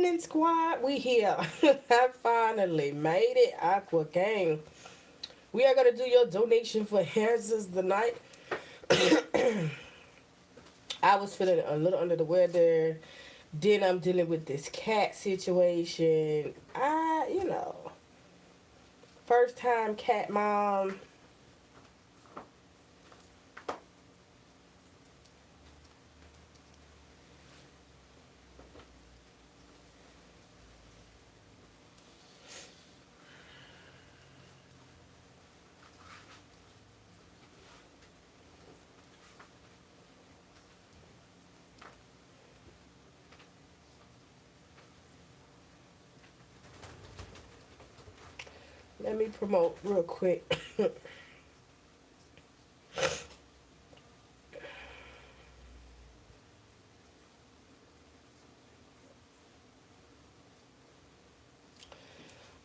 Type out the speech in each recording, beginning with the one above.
evening, squad. We here. I finally made it, Aqua Gang. We are going to do your donation for answers tonight. I was feeling a little under the weather. Then I'm dealing with this cat situation. First time cat mom. Let me promote real quick.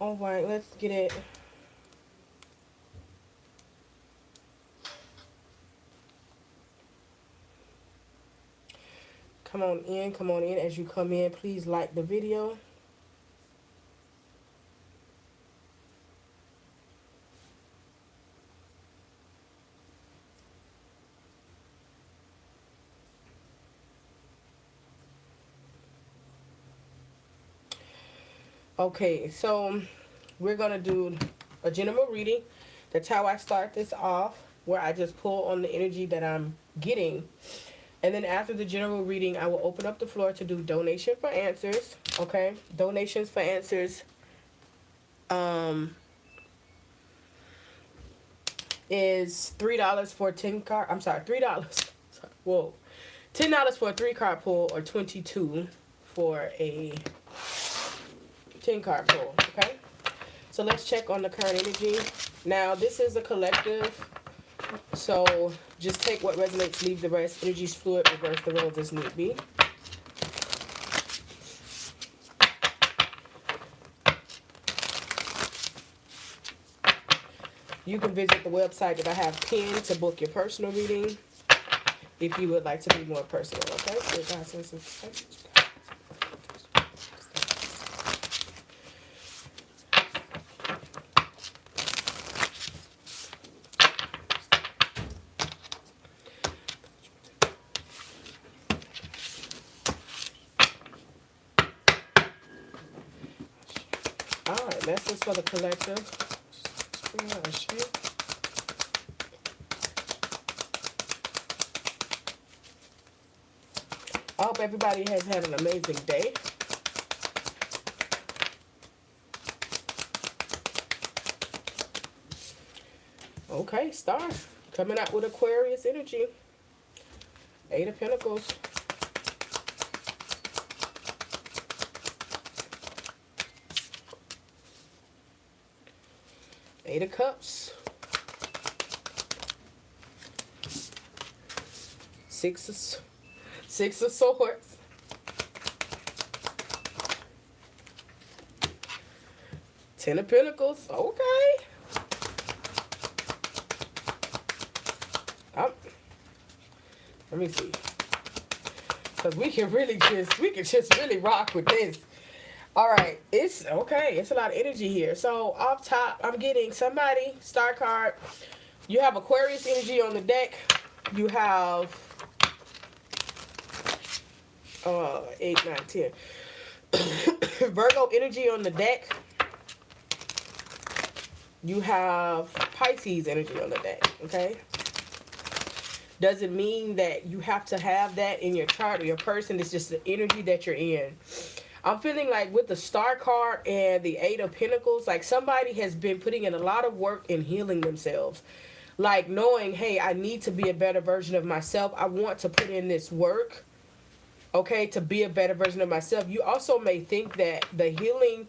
All right, let's get it. Come on in, come on in. As you come in, please like the video. Okay, so we're going to do a general reading. That's how I start this off, where I just pull on the energy that I'm getting. And then after the general reading, I will open up the floor to do donation for answers. Okay, donations for answers is $3 for a 10 card. I'm sorry, $3. Whoa. $10 for a 3-card pull, or $22 for a 10-card pull. Okay, so let's check on the current energy. Now, this is a collective, so just take what resonates, leave the rest. Energy's fluid, reverse the roles as need be. You can visit the website that I have pinned to book your personal reading if you would like to be more personal. Okay, alright, message for the collective. I hope everybody has had an amazing day. Okay, star. Coming out with Aquarius energy. 8 of Pentacles. Eight of Cups. Six of Swords. Ten of Pentacles. Okay. Let me see. Because we can just really rock with this. Alright, it's okay. It's a lot of energy here. So, off top, I'm getting somebody, star card. You have Aquarius energy on the deck. You have 8, 9, 10. Virgo energy on the deck. You have Pisces energy on the deck, okay? Doesn't mean that you have to have that in your chart or your person. It's just the energy that you're in. I'm feeling like with the star card and the 8 of Pentacles, like somebody has been putting in a lot of work in healing themselves. Like knowing, hey, I need to be a better version of myself. I want to put in this work, okay, to be a better version of myself. You also may think that the healing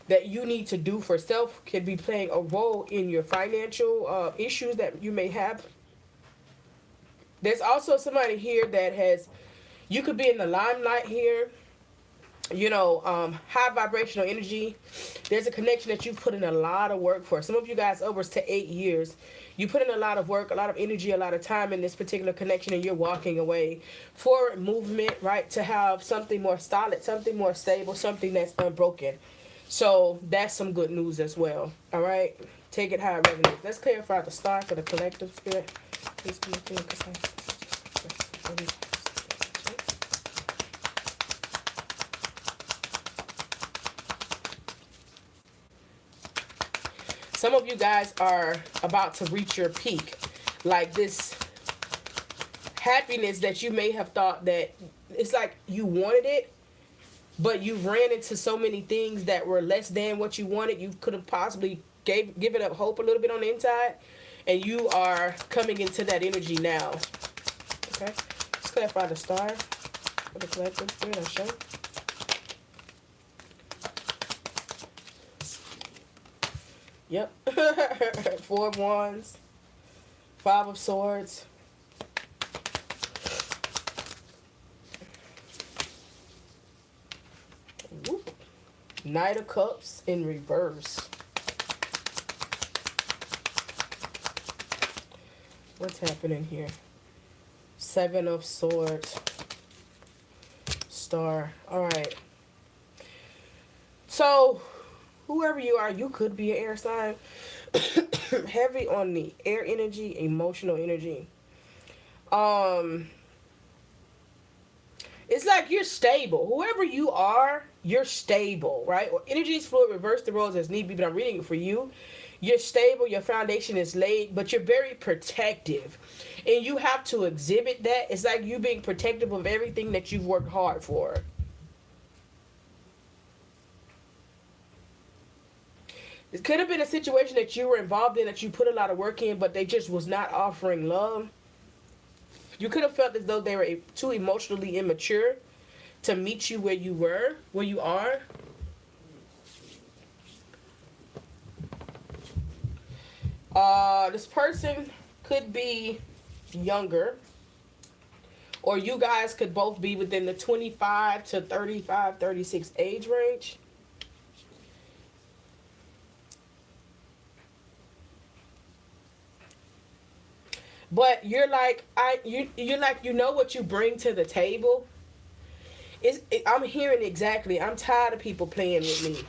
that you need to do for self can be playing a role in your financial issues that you may have. There's also somebody here that has, you could be in the limelight here. you know, high vibrational energy. There's a connection that you've put in a lot of work for. Some of you guys upwards to 8 years. You put in a lot of work, a lot of energy, a lot of time in this particular connection, and you're walking away. Forward movement, right? To have something more solid, something more stable, something that's unbroken. So that's some good news as well. All right? Take it how it resonates. Let's clarify the star for the collective spirit. Please be clear, some of you guys are about to reach your peak. Like this happiness that you may have thought that it's like you wanted it, but you ran into so many things that were less than what you wanted. You could have possibly given up hope a little bit on the inside, and you are coming into that energy now. Okay, let's clarify the star for the collective spirit. I'll show. Yep. 4 of Wands, 5 of Swords. Whoop. Knight of Cups in reverse. What's happening here? 7 of Swords. Star. All right. So whoever you are, you could be an air sign. Heavy on the air energy, emotional energy. It's like you're stable. Whoever you are, you're stable, right? Or energy is fluid, reverse the roles as need be, but I'm reading it for you. You're stable, your foundation is laid, but you're very protective. And you have to exhibit that. It's like you being protective of everything that you've worked hard for. It could have been a situation that you were involved in, that you put a lot of work in, but they just was not offering love. You could have felt as though they were too emotionally immature to meet you where you are. This person could be younger, or you guys could both be within the 25 to 35, 36 age range. But you're like, you're like, you know what you bring to the table. I'm hearing exactly. I'm tired of people playing with me.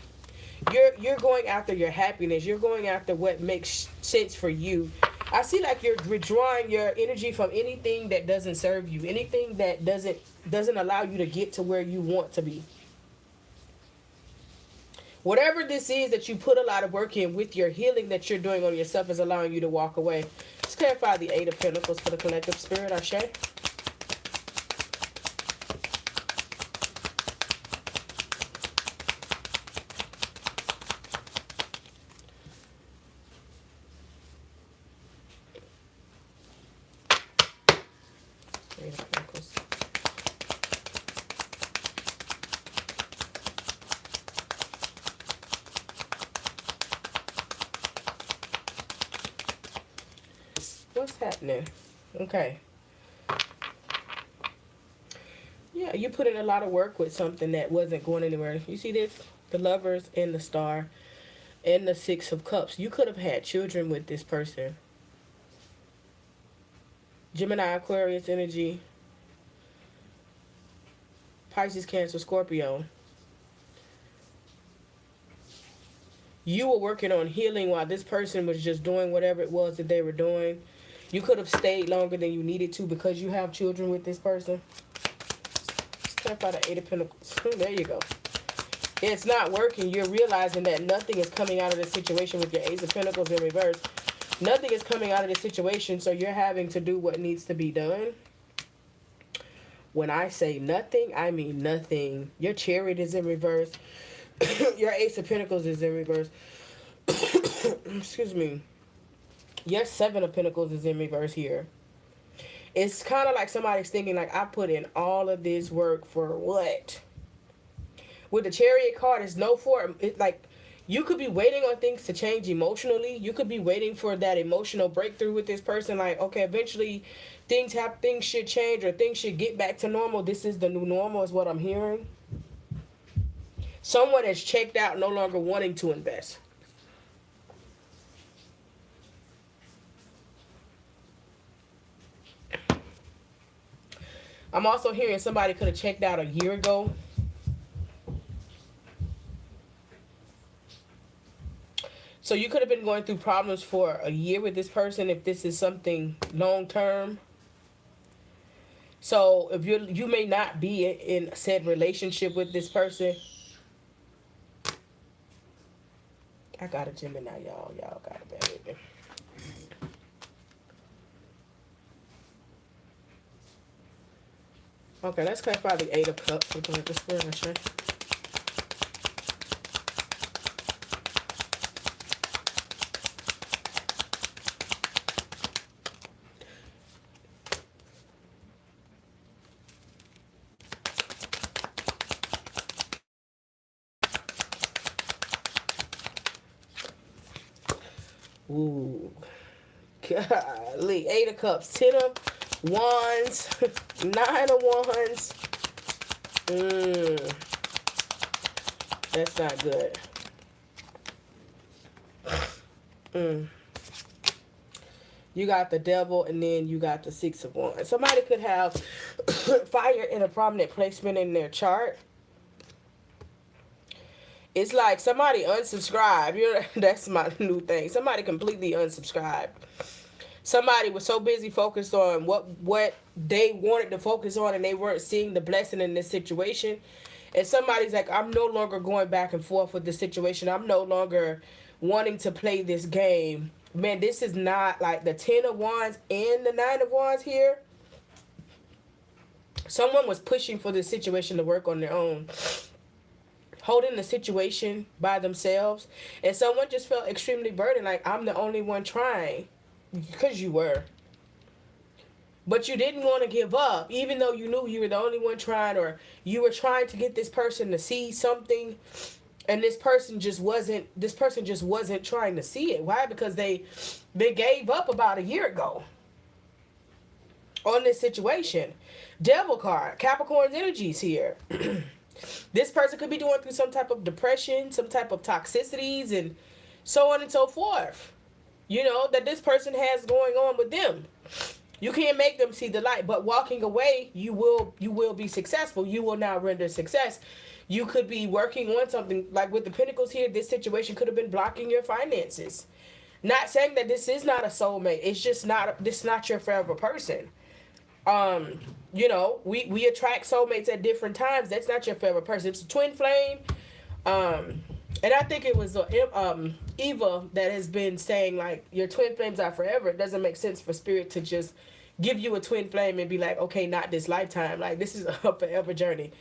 You're going after your happiness. You're going after what makes sense for you. I see like you're withdrawing your energy from anything that doesn't serve you, anything that doesn't allow you to get to where you want to be. Whatever this is that you put a lot of work in with your healing that you're doing on yourself is allowing you to walk away. Let's clarify the 8 of Pentacles for the collective spirit, Ashe. What's happening? Okay. Yeah, you put in a lot of work with something that wasn't going anywhere. You see this? The Lovers and the Star and the 6 of Cups. You could have had children with this person. Gemini, Aquarius energy. Pisces, Cancer, Scorpio. You were working on healing while this person was just doing whatever it was that they were doing. You could have stayed longer than you needed to because you have children with this person. Step out of 8 of Pentacles. There you go. It's not working. You're realizing that nothing is coming out of this situation with your Ace of Pentacles in reverse. Nothing is coming out of this situation, so you're having to do what needs to be done. When I say nothing, I mean nothing. Your Chariot is in reverse. Your Ace of Pentacles is in reverse. Excuse me. Your 7 of Pentacles is in reverse here. It's kind of like somebody's thinking, like, I put in all of this work for what? With the Chariot card, it's no for. It's like, you could be waiting on things to change emotionally. You could be waiting for that emotional breakthrough with this person. Like, okay, eventually things should change or things should get back to normal. This is the new normal is what I'm hearing. Someone has checked out, no longer wanting to invest. I'm also hearing somebody could have checked out a year ago. So you could have been going through problems for a year with this person if this is something long term. So if you may not be in said relationship with this person. I got a Gemini, y'all. Y'all got it, baby. Okay, let's clarify the Eight of Cups. We're going to this one, ooh. Golly. Eight of Cups. 10 of Wands. 9 of Wands. That's not good. You got the Devil, and then you got the 6 of Wands. Somebody could have fire in a prominent placement in their chart. It's like somebody unsubscribed. You know, that's my new thing. Somebody completely unsubscribed. Somebody was so busy focused on what they wanted to focus on, and they weren't seeing the blessing in this situation. And somebody's like, I'm no longer going back and forth with this situation. I'm no longer wanting to play this game. Man, this is not like the 10 of Wands and the 9 of Wands here. Someone was pushing for this situation to work on their own, holding the situation by themselves, and someone just felt extremely burdened, like, I'm the only one trying. Because you were. But you didn't want to give up, even though you knew you were the only one trying, or you were trying to get this person to see something, and this person just wasn't trying to see it. Why? Because they gave up about a year ago on this situation. Devil card, Capricorn's energies here. This person could be going through some type of depression, some type of toxicities, and so on and so forth. You know, that this person has going on with them. You can't make them see the light, but walking away, you will be successful. You will now render success. You could be working on something, like with the Pentacles here. This situation could have been blocking your finances. Not saying that this is not a soulmate. It's just not, this is not your forever person. You know, we attract soulmates at different times. That's not your forever person. It's a twin flame. And I think it was Eva that has been saying, like, your twin flames are forever. It doesn't make sense for spirit to just give you a twin flame and be like, okay, not this lifetime. Like, this is a forever journey.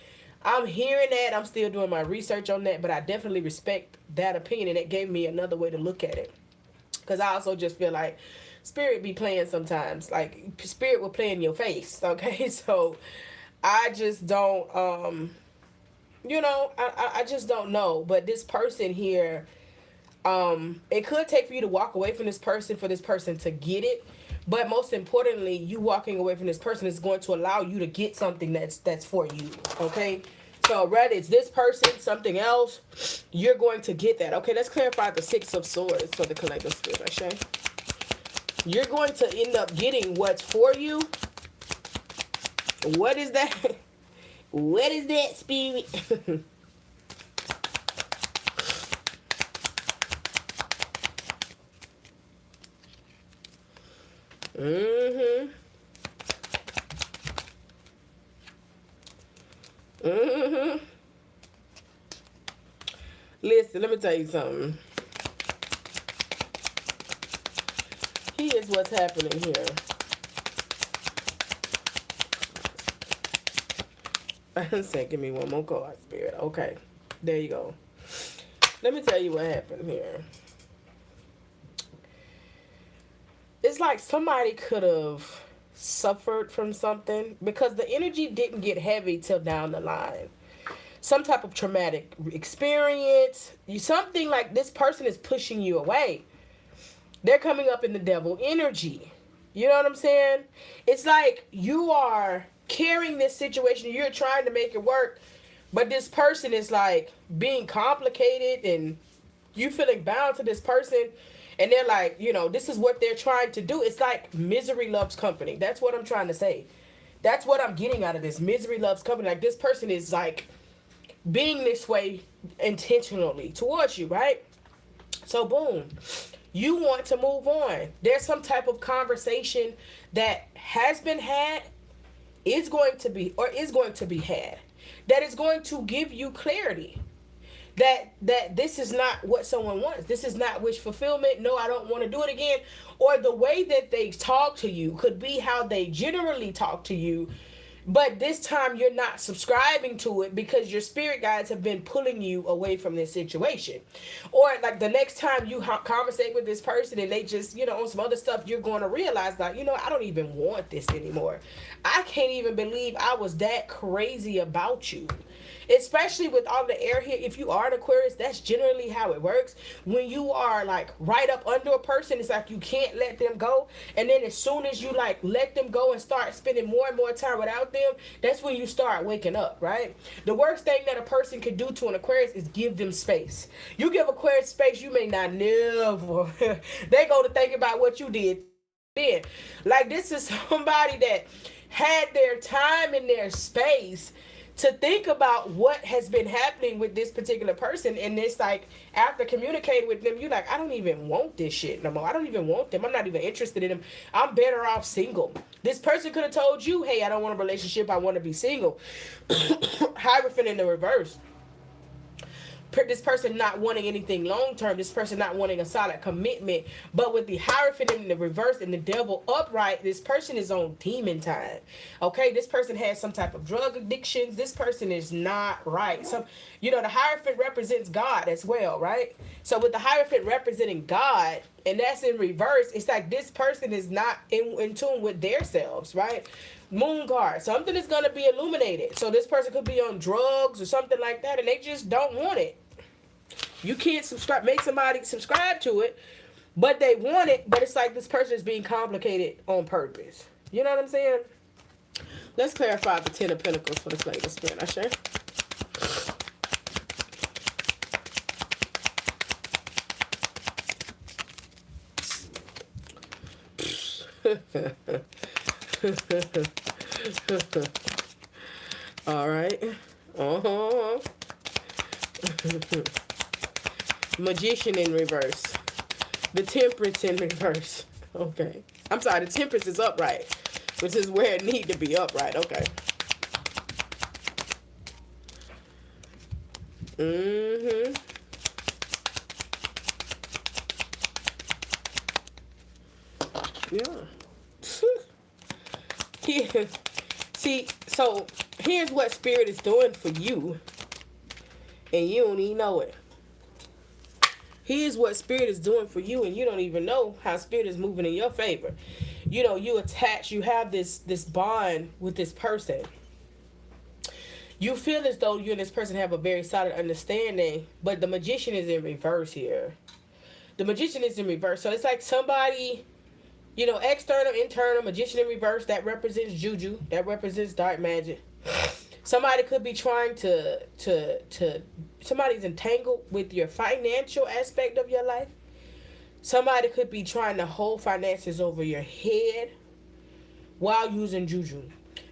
I'm hearing that. I'm still doing my research on that, but I definitely respect that opinion, and it gave me another way to look at it. Because I also just feel like spirit be playing sometimes. Like, spirit will play in your face, okay? So I just don't, you know, I just don't know. But this person here, it could take for you to walk away from this person for this person to get it. But most importantly, you walking away from this person is going to allow you to get something that's for you, okay? So whether it's this person, something else, you're going to get that. Okay, let's clarify the 6 of Swords for the collective spirit, okay? You're going to end up getting what's for you. What is that? What is that, spirit? Listen, let me tell you something. Here's what's happening here. I said, give me one more card, spirit. Okay, there you go. Let me tell you what happened here. It's like somebody could have suffered from something, because the energy didn't get heavy till down the line. Some type of traumatic experience. Something like this person is pushing you away. They're coming up in the devil energy. You know what I'm saying? It's like you are carrying this situation. You're trying to make it work, But this person is like being complicated, and you feeling bound to this person, and they're like, you know, this is what they're trying to do. It's like misery loves company. That's what I'm trying to say. That's what I'm getting out of this. Misery loves company. Like, this person is like being this way intentionally towards you, right? So boom, you want to move on. There's some type of conversation that has been had, is going to be had, that is going to give you clarity that this is not what someone wants. This is not wish fulfillment. No, I don't want to do it again. Or the way that they talk to you could be how they generally talk to you, but this time you're not subscribing to it because your spirit guides have been pulling you away from this situation. Or like the next time you conversate with this person and they just, you know, on some other stuff, you're going to realize like, you know, I don't even want this anymore. I can't even believe I was that crazy about you. Especially with all the air here, if you are an Aquarius, that's generally how it works. When you are like right up under a person, it's like you can't let them go. And then as soon as you like let them go and start spending more and more time without them, that's when you start waking up, right? The worst thing that a person can do to an Aquarius is give them space. You give Aquarius space, you may not never. They go to think about what you did then. Like, this is somebody that had their time and their space to think about what has been happening with this particular person. And it's like, after communicating with them, you're like, I don't even want this shit no more. I don't even want them. I'm not even interested in them. I'm better off single. This person could have told you, hey, I don't want a relationship. I want to be single. Hierophant in the reverse. This person not wanting anything long term, this person not wanting a solid commitment. But with the Hierophant in the reverse and the devil upright, this person is on demon time. Okay, this person has some type of drug addictions. This person is not right. Some, you know, the Hierophant represents God as well, right? So with the Hierophant representing God, and that's in reverse, it's like this person is not in tune with their selves, right? Moon card, something is going to be illuminated. So this person could be on drugs or something like that, and they just don't want it. You can't make somebody subscribe to it, but they want it. But it's like this person is being complicated on purpose. You know what I'm saying? Let's clarify the Ten of Pentacles for the latest spin, Ashe. All right. Magician in reverse. The Temperance in reverse. Okay. I'm sorry, the Temperance is upright, which is where it need to be upright. Okay. Yeah. Yeah. See, so here's what Spirit is doing for you, and you don't even know it. Here's what Spirit is doing for you, and you don't even know how Spirit is moving in your favor. You know, you have this bond with this person. You feel as though you and this person have a very solid understanding, but the Magician is in reverse here. The Magician is in reverse. So it's like somebody, you know, external, internal, Magician in reverse, that represents juju, that represents dark magic. Somebody could be trying somebody's entangled with your financial aspect of your life. Somebody could be trying to hold finances over your head while using juju.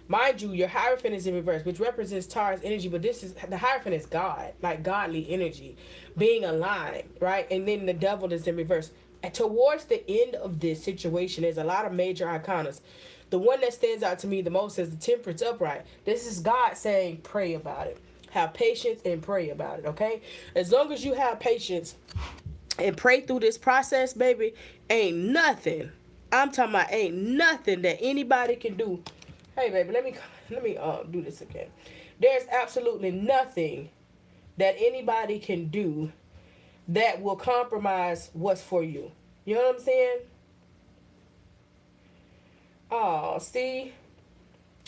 Mind you, your Hierophant is in reverse, which represents Taurus energy, but the Hierophant is God, like godly energy, being aligned, right? And then the devil is in reverse. And towards the end of this situation, there's a lot of major arcanas. The one that stands out to me the most is the Temperance upright. This is God saying, pray about it. Have patience and pray about it, okay? As long as you have patience and pray through this process, baby, ain't nothing. I'm talking about ain't nothing that anybody can do. Hey, baby, let me do this again. There's absolutely nothing that anybody can do that will compromise what's for you. You know what I'm saying? Oh, see?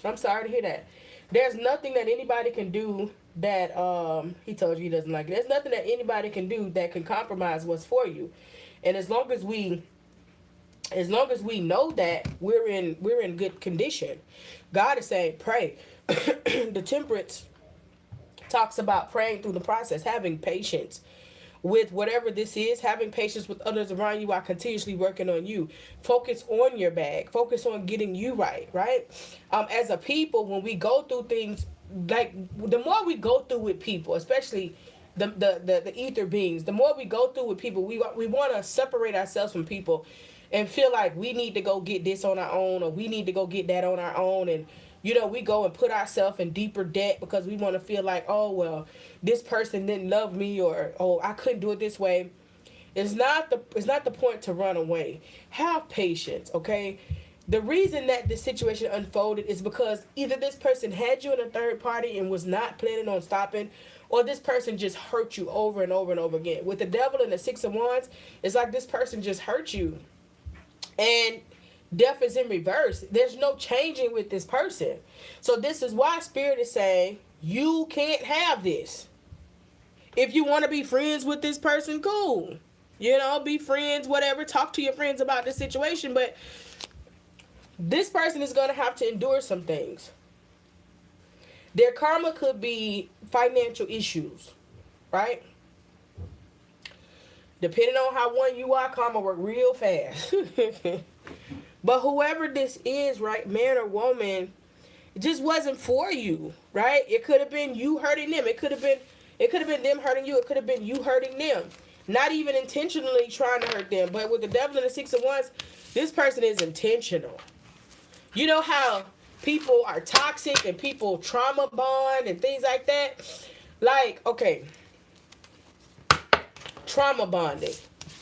I'm sorry to hear that. There's nothing that anybody can do that, he told you he doesn't like it. There's nothing that anybody can do that can compromise what's for you. And as long as we know that, we're in good condition. God is saying, pray. The Temperance talks about praying through the process, having patience with whatever this is, having patience with others around you while continuously working on you. Focus on your bag. Focus on getting you right, right? As a people, when we go through things, like the more we go through with people, especially the ether beings, the more we go through with people, we want to separate ourselves from people and feel like we need to go get this on our own, or we need to go get that on our own. And we go and put ourselves in deeper debt because we want to feel like, oh well, this person didn't love me, or oh, I couldn't do it this way. It's not the point to run away. Have patience, okay? The reason that this situation unfolded is because either this person had you in a third party and was not planning on stopping, or this person just hurt you over and over and over again. With the devil and the Six of Wands, it's like this person just hurt you. And death is in reverse. There's no changing with this person. So this is why Spirit is saying, you can't have this. If you want to be friends with this person, cool. Be friends, whatever. Talk to your friends about the situation. But this person is going to have to endure some things. Their karma could be financial issues, right? Depending on how one you are, karma work real fast. But whoever this is, right, man or woman, it just wasn't for you, right? It could have been you hurting them. It could have been them hurting you. It could have been you hurting them. Not even intentionally trying to hurt them. But with the devil and the Six of Wands, this person is intentional. You know how people are toxic and people trauma bond and things like that? Like, okay, trauma bonding.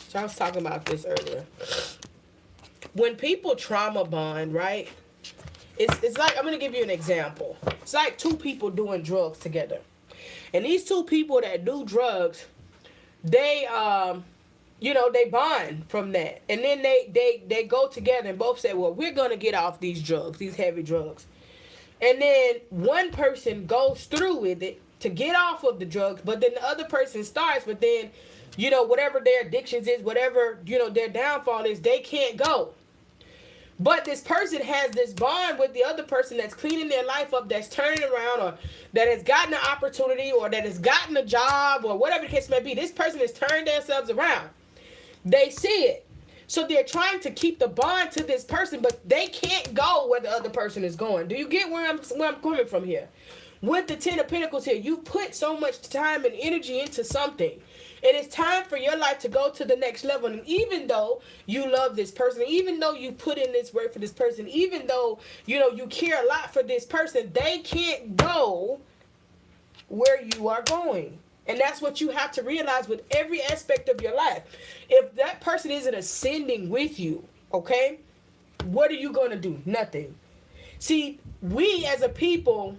So I was talking about this earlier. When people trauma bond, right? It's like, I'm going to give you an example. It's like two people doing drugs together. And these two people that do drugs, they they bond from that. And then they go together and both say, well, we're going to get off these drugs, these heavy drugs. And then one person goes through with it to get off of the drugs, but then the other person starts, but then, whatever their addictions is, whatever, their downfall is, they can't go. But this person has this bond with the other person that's cleaning their life up, that's turning around, or that has gotten an opportunity, or that has gotten a job, or whatever the case may be. This person has turned themselves around. They see it. So they're trying to keep the bond to this person, but they can't go where the other person is going. Do you get where I'm coming from here? With the Ten of Pentacles here, you put so much time and energy into something. It is time for your life to go to the next level. And even though you love this person, even though you put in this work for this person, even though, you care a lot for this person, they can't go where you are going. And that's what you have to realize with every aspect of your life. If that person isn't ascending with you, okay, what are you going to do? Nothing. See, we as a people,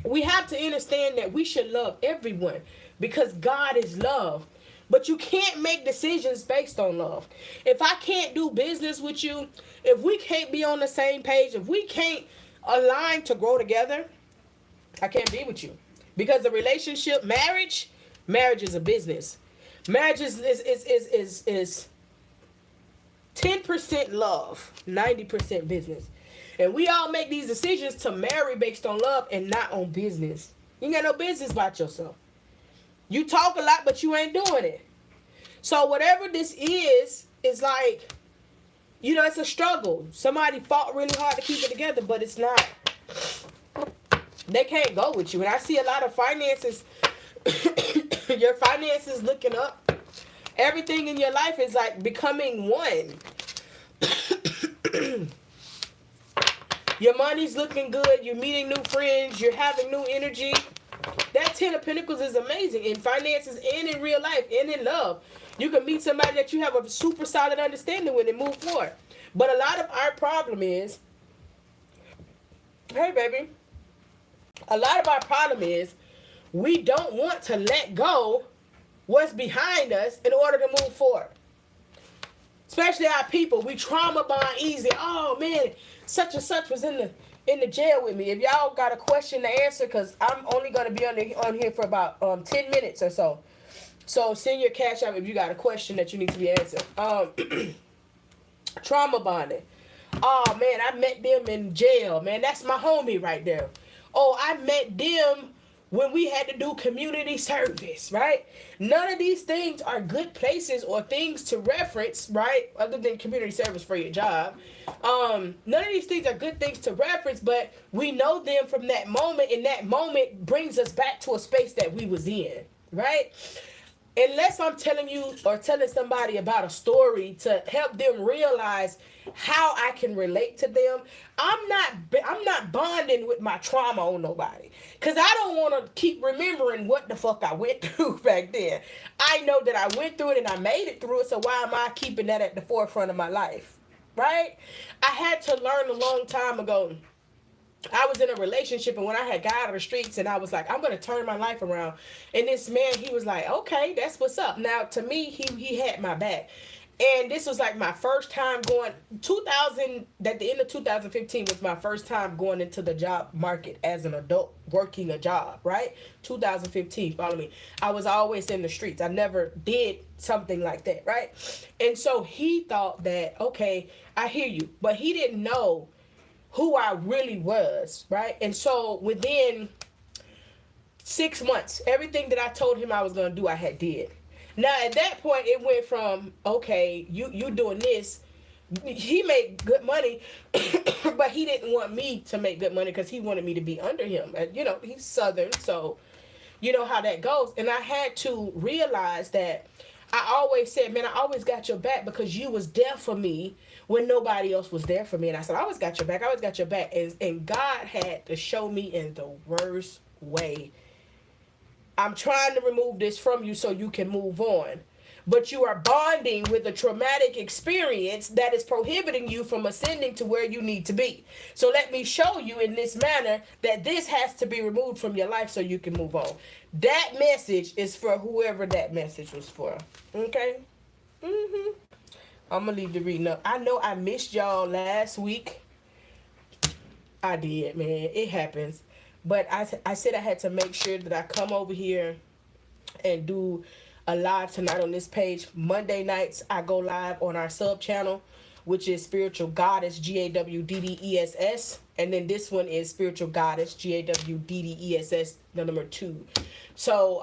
we have to understand that we should love everyone because God is love. But you can't make decisions based on love. If I can't do business with you, if we can't be on the same page, if we can't align to grow together, I can't be with you. Because the relationship, marriage is a business. Marriage is 10% love, 90% business. And we all make these decisions to marry based on love and not on business. You ain't got no business about yourself. You talk a lot, but you ain't doing it. So whatever this is like, it's a struggle. Somebody fought really hard to keep it together, but it's not. They can't go with you. And I see a lot of finances, your finances looking up. Everything in your life is like becoming one. Your money's looking good. You're meeting new friends. You're having new energy. That Ten of Pentacles is amazing in finances and in real life and in love. You can meet somebody that you have a super solid understanding with and move forward. But a lot of our problem is, hey, baby. A lot of our problem is we don't want to let go what's behind us in order to move forward. Especially our people. We trauma bond easy. Oh, man, such and such was in the jail with me. If y'all got a question to answer, because I'm only going to be on here for about 10 minutes or so. So send your cash out if you got a question that you need to be answered. Trauma bonding. Oh, man, I met them in jail. Man, that's my homie right there. Oh, I met them when we had to do community service, right? None of these things are good places or things to reference, right? Other than community service for your job. None of these things are good things to reference, but we know them from that moment, and that moment brings us back to a space that we was in, right? Unless I'm telling you or telling somebody about a story to help them realize how I can relate to them, I'm not bonding with my trauma on nobody, because I don't want to keep remembering what the fuck I went through back then. I know that I went through it and I made it through it, so why am I keeping that at the forefront of my life, right? I had to learn a long time ago. I was in a relationship, and when I had got out of the streets and I was like, I'm going to turn my life around. And this man, he was like, okay, that's what's up. Now, to me, he had my back. And this was like my first time going, at the end of 2015 was my first time going into the job market as an adult, working a job, right? 2015, follow me. I was always in the streets. I never did something like that, right? And so he thought that, okay, I hear you. But he didn't know who I really was, right? And so within 6 months, everything that I told him I was going to do, I had did. Now, at that point, it went from, okay, you doing this. He made good money, but he didn't want me to make good money because he wanted me to be under him. And, you know, he's Southern, so you know how that goes. And I had to realize that I always said, man, I always got your back because you was there for me when nobody else was there for me. And I said, I always got your back. I always got your back. And God had to show me in the worst way. I'm trying to remove this from you so you can move on. But you are bonding with a traumatic experience that is prohibiting you from ascending to where you need to be. So let me show you in this manner that this has to be removed from your life so you can move on. That message is for whoever that message was for. Okay? I'm going to leave the reading up. I know I missed y'all last week. I did, man. It happens. But I said I had to make sure that I come over here and do a live tonight on this page. Monday nights, I go live on our sub channel, which is Spiritual Goddess, GAWDDESS. And then this one is Spiritual Goddess, GAWDDESS, the number 2. So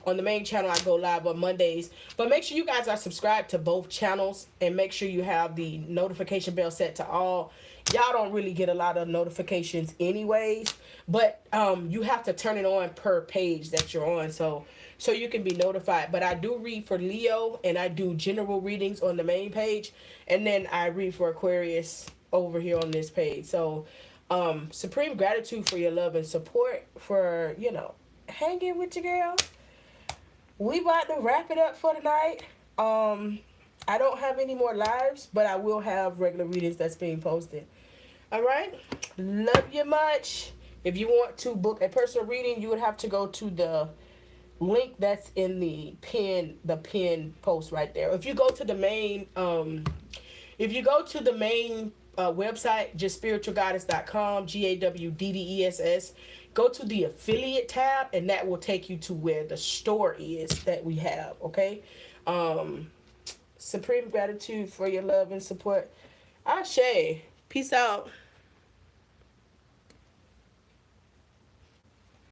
on the main channel, I go live on Mondays. But make sure you guys are subscribed to both channels, and make sure you have the notification bell set to all. Y'all don't really get a lot of notifications anyways, but you have to turn it on per page that you're on, so you can be notified. But I do read for Leo, and I do general readings on the main page, and then I read for Aquarius over here on this page. So supreme gratitude for your love and support, for, you know, hanging with your girl. We about to wrap it up for tonight. I don't have any more lives, but I will have regular readings that's being posted. All right? Love you much. If you want to book a personal reading, you would have to go to the link that's in the pin post right there. If you go to the main website, just spiritualgawddess.com, GAWDDESS, go to the affiliate tab, and that will take you to where the store is that we have. Okay? Supreme gratitude for your love and support. Ashe. Peace out.